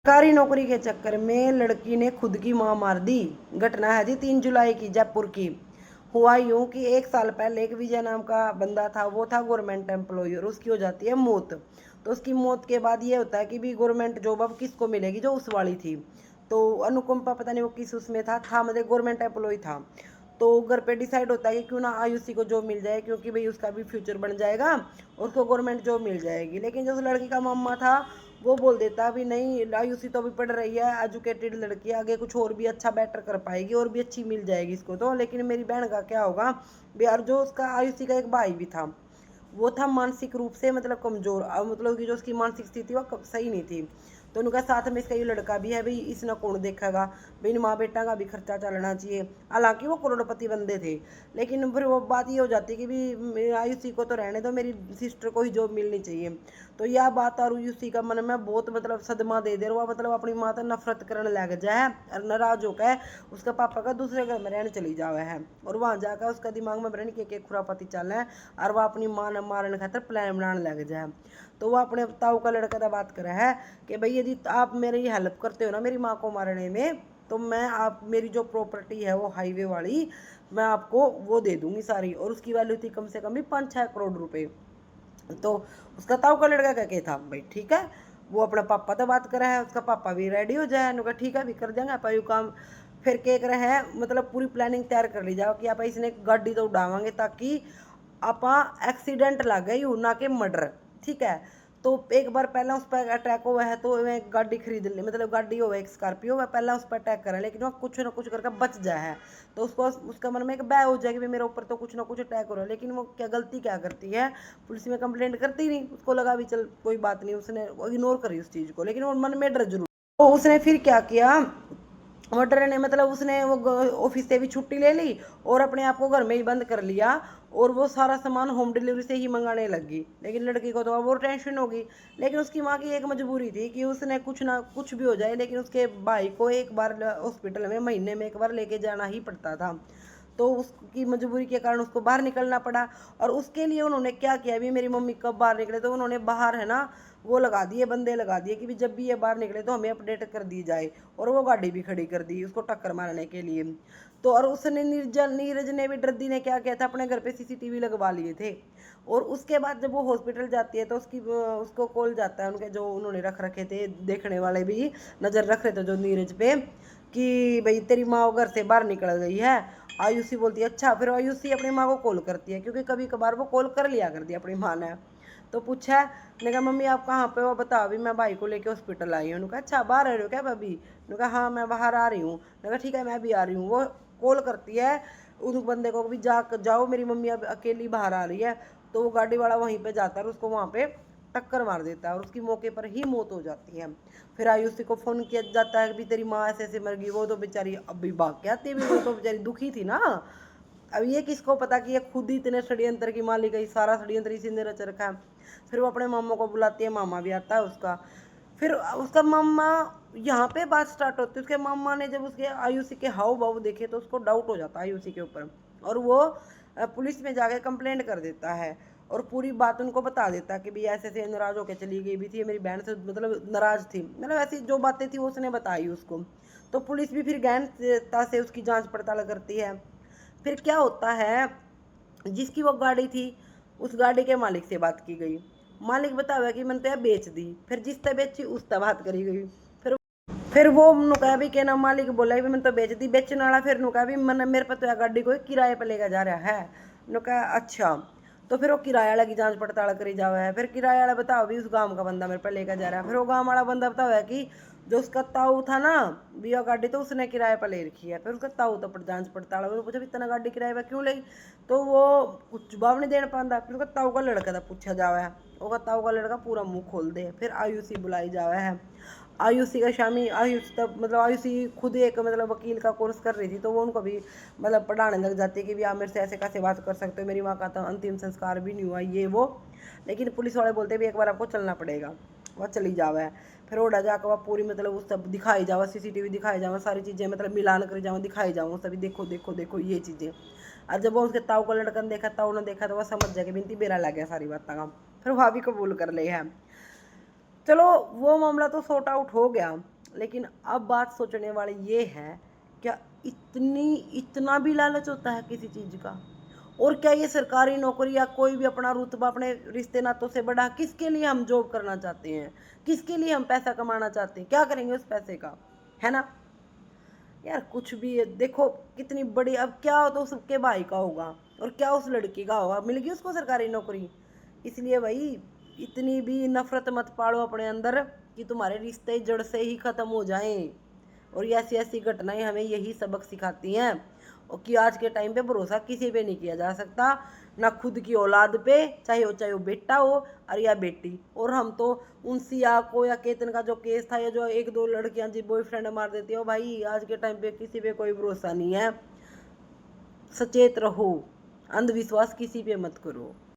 सरकारी नौकरी के चक्कर में लड़की ने खुद की मां मार दी। घटना है जी 3 जुलाई की, जयपुर की। हुआ यूं कि 1 साल पहले एक विजय नाम का बंदा था, वो था गवर्नमेंट एम्प्लॉय, और उसकी हो जाती है मौत। तो उसकी मौत के बाद ये होता है कि भी गवर्नमेंट जॉब अब किसको मिलेगी, जो उस वाली थी। तो अनुकंपा पता नहीं वो किस उसमें था मतलब गवर्नमेंट एम्प्लॉय था। तो घर पे डिसाइड होता है कि क्यों ना आयुषी को जॉब मिल जाए, क्योंकि भाई उसका भी फ्यूचर बन जाएगा और उसको गवर्नमेंट जॉब मिल जाएगी। लेकिन जो उस लड़की का मामा था वो बोल देता भी नहीं, आयुषी तो अभी पढ़ रही है, एजुकेटेड लड़की है, आगे कुछ और भी अच्छा बेटर कर पाएगी और भी अच्छी मिल जाएगी इसको तो। लेकिन मेरी बहन का क्या होगा यार। जो उसका आयुषी का एक भाई भी था, वो था मानसिक रूप से मतलब कमजोर, मतलब कि जो उसकी मानसिक स्थिति वो सही नहीं थी। तो उनका साथ में इसका ये लड़का भी है, भाई इसने कौन देखेगा, भाई इन माँ बेटा का भी खर्चा चलना चाहिए। हालांकि वो करोड़पति बंदे थे, लेकिन फिर वो बात ये हो जाती कि भी आयुषी को तो रहने दो, मेरी सिस्टर को ही जॉब मिलनी चाहिए। तो यह बात आयुषी का मन में बहुत मतलब सदमा दे दे रहा, मतलब अपनी माँ तो नफरत करने लग जाए और नाराज होकर उसका पापा का दूसरे घर में रहने चली जावे है। और वहां जाकर उसका दिमाग में बरन के खुरापति चल है, और वह अपनी माँ ने मारने खातर प्लान बनाने लग जाए। तो वह अपने ताऊ का लड़का तो बात करे है कि भाई यदि आप मेरी हेल्प करते हो ना मेरी माँ को मारने में, तो मैं आप मेरी जो प्रॉपर्टी है वो हाईवे वाली, मैं आपको वो दे दूंगी सारी। और उसकी वैल्यू थी कम से कम भी 5-6 करोड़ रुपए। तो उसका ताऊ का लड़का क्या था, भाई ठीक है, वो अपना पापा तो बात कर रहा है, उसका पापा भी रेडी हो जाए, उनका ठीक है भी कर देंगे आप यू काम। फिर क्या कर रहे हैं, मतलब पूरी प्लानिंग तैयार कर ली जाओ कि आप इसने गाड़ी तो उड़ावांगे ताकि आप एक्सीडेंट लग गई ना कि मर्डर, ठीक है। तो एक बार पहला उस पर अटैक हुआ है, तो मैं गाड़ी खरीद ली, मतलब गाड़ी हो एक स्कॉर्पियो, वह पहला उस पर अटैक करा, लेकिन वो कुछ ना कुछ करके बच जाए है। तो उसको उसका मन में एक बैग हो जाए कि मेरे ऊपर तो कुछ ना कुछ अटैक हो रहा है। लेकिन वो क्या गलती क्या करती है, पुलिस में कंप्लेंट करती नहीं, उसको लगा भी चल कोई बात नहीं, उसने इग्नोर करी उस चीज़ को, लेकिन वो मन में डर जरूर। तो उसने फिर क्या किया, ऑर्डर ने मतलब उसने वो ऑफिस से भी छुट्टी ले ली और अपने आप को घर में ही बंद कर लिया, और वो सारा सामान होम डिलीवरी से ही मंगाने लगी। लेकिन लड़की को तो अब और टेंशन होगी। लेकिन उसकी माँ की एक मजबूरी थी कि उसने कुछ ना कुछ भी हो जाए, लेकिन उसके भाई को एक बार हॉस्पिटल में महीने में एक बार लेके जाना ही पड़ता था। तो उसकी मजबूरी के कारण उसको बाहर निकलना पड़ा। और उसके लिए उन्होंने क्या किया, अभी मेरी मम्मी कब बाहर निकले तो उन्होंने बाहर है ना वो लगा दिए, बंदे लगा दिए कि भी जब भी ये बाहर निकले तो हमें अपडेट कर दी जाए। और वो गाड़ी भी खड़ी कर दी उसको टक्कर मारने के लिए। तो और उसने नीरज ने भी ड्रदी ने क्या किया था, अपने घर पे सीसीटीवी लगवा लिए थे। और उसके बाद जब वो हॉस्पिटल जाती है तो उसको कॉल जाता है, उनके जो उन्होंने रख रखे थे देखने वाले भी नजर रख रहे थे जो नीरज पे, कि भाई तेरी माँ घर से बाहर निकल गई है। आयुषी बोलती है अच्छा। फिर आयुषी अपनी माँ को कॉल करती है, क्योंकि कभी कभार वो कॉल कर लिया करती है अपनी माँ ने। तो पूछा, ने कहा मम्मी आप कहाँ पे हो, बता अभी मैं भाई को लेके हॉस्पिटल आई हूँ। कहा अच्छा बाहर आ रही हो क्या भाभी, ने कहा हाँ मैं बाहर आ रही हूँ। ने कहा ठीक है मैं भी आ रही हूँ। वो कॉल करती है उस बंदे को भी जाओ मेरी मम्मी अब अकेली बाहर आ रही है। तो वो गाड़ी वाला वहीं पे जाता है और उसको वहाँ पे टक्कर मार देता है और उसकी मौके पर ही मौत हो जाती है। फिर आयुषी को फोन किया जाता है कि तेरी माँ ऐसे ऐसे मर गई। वो तो बेचारी अभी भाग के आती है, वो तो बेचारी दुखी थी ना। अब ये किसको पता कि ये खुद ही इतने षड्यंत्र की मालिक है, सारा षड्यंत्र इसी ने रच रखा है। फिर वो अपने मामा को बुलाती है, मामा भी आता है उसका। फिर उसका मामा, यहाँ पे बात स्टार्ट होती है। उसके मामा ने जब उसके आयुषी के हाव भाव देखे तो उसको डाउट हो जाता है आयुषी के ऊपर, और वो पुलिस में जाके कंप्लेंट कर देता है और पूरी बात उनको बता देता है कि भाई ऐसे ऐसे नाराज होकर चली गई भी थी मेरी बहन से, मतलब नाराज थी, मतलब ऐसी जो बातें थी वो उसने बताई उसको। तो पुलिस भी फिर गहनता से उसकी जांच पड़ताल करती है। फिर क्या होता है, जिसकी वो गाड़ी थी उस गाड़ी के मालिक से बात की गई। मालिक बतावा कि मैंने तो बेच दी। फिर जिसने बेची उससे बात करी गई। फिर वो नुका भी क्या नाम मालिक बोला भी मैंने तो बेच दी। बेचने वाला फिर नुका भी मैंने मेरे पे तो गाड़ी को किराए पे लेकर जा रहा है। नुका अच्छा। तो फिर वो किराया वाला की जांच पड़ताल करी जावा है। फिर किराया वाला बताओ भी उस गांव का बंदा मेरे पे लेकर जा रहा है। फिर वो गांव वाला बंदा बताओ है कि जो उसका ताऊ था ना बिया गाड़ी, तो उसने किराए पर ले रखी है। फिर उसका ताऊ तो जांच पड़ताल पूछा इतना गाड़ी किराए पर क्यों ली, तो वो कुछ जवाब नहीं देना पाता। फिर उसका ताऊ का लड़का था पूछा जावा है, वो ताऊ का लड़का पूरा मुंह खोल दे। फिर आयुषी बुलाई जावा है। आयुषी का शामी आयुष तब मतलब आयुषी खुद एक मतलब वकील का कोर्स कर रही थी, तो वो उनको भी मतलब पढ़ाने लग जाती है कि आप मेरे से ऐसे कैसे बात कर सकते हो, मेरी माँ का तो अंतिम संस्कार भी नहीं हुआ ये वो। लेकिन पुलिस वाले बोलते भी एक बार आपको चलना पड़ेगा। वह चली जावा है। फिर ओढ़ा जाकर वह पूरी मतलब उस सब दिखाई जावा, सीसीटीवी दिखाई जावा, सारी चीज़ें मतलब मिलान कर जाऊँ दिखाई जाऊँ सभी, देखो देखो देखो ये चीज़ें। और जब वो उसके ताऊ को लड़का ने देखा, ताऊ ने देखा, तो वह समझ जाए कि बिनती बेरा लग गया सारी बात का। फिर वह भी कबूल कर ले है। चलो वो मामला तो सॉर्ट आउट हो गया। लेकिन अब बात सोचने वाली ये है, क्या इतना भी लालच होता है किसी चीज़ का? और क्या ये सरकारी नौकरी या कोई भी अपना रुतबा अपने रिश्ते नातों से बड़ा, किसके लिए हम जॉब करना चाहते हैं? किसके लिए हम पैसा कमाना चाहते हैं? क्या करेंगे उस पैसे का? है ना? यार कुछ भी है, देखो कितनी बड़ी, अब क्या हो तो सबके भाई का होगा और क्या उस लड़की का होगा, मिल गई उसको सरकारी नौकरी। इसलिए भाई इतनी भी नफरत मत पालो अपने अंदर कि तुम्हारे रिश्ते जड़ से ही खत्म हो जाएं। और ये ऐसी ऐसी घटनाएं हमें यही सबक सिखाती हैं, और कि आज के टाइम पे भरोसा किसी पे नहीं किया जा सकता, ना खुद की औलाद पे, चाहे वो बेटा हो और या बेटी। और हम तो उन सिया को या केतन का जो केस था, या जो एक दो लड़कियां जी बॉयफ्रेंड मार देती हो, भाई आज के टाइम पे किसी पे कोई भरोसा नहीं है। सचेत रहो, अंधविश्वास किसी पे मत करो।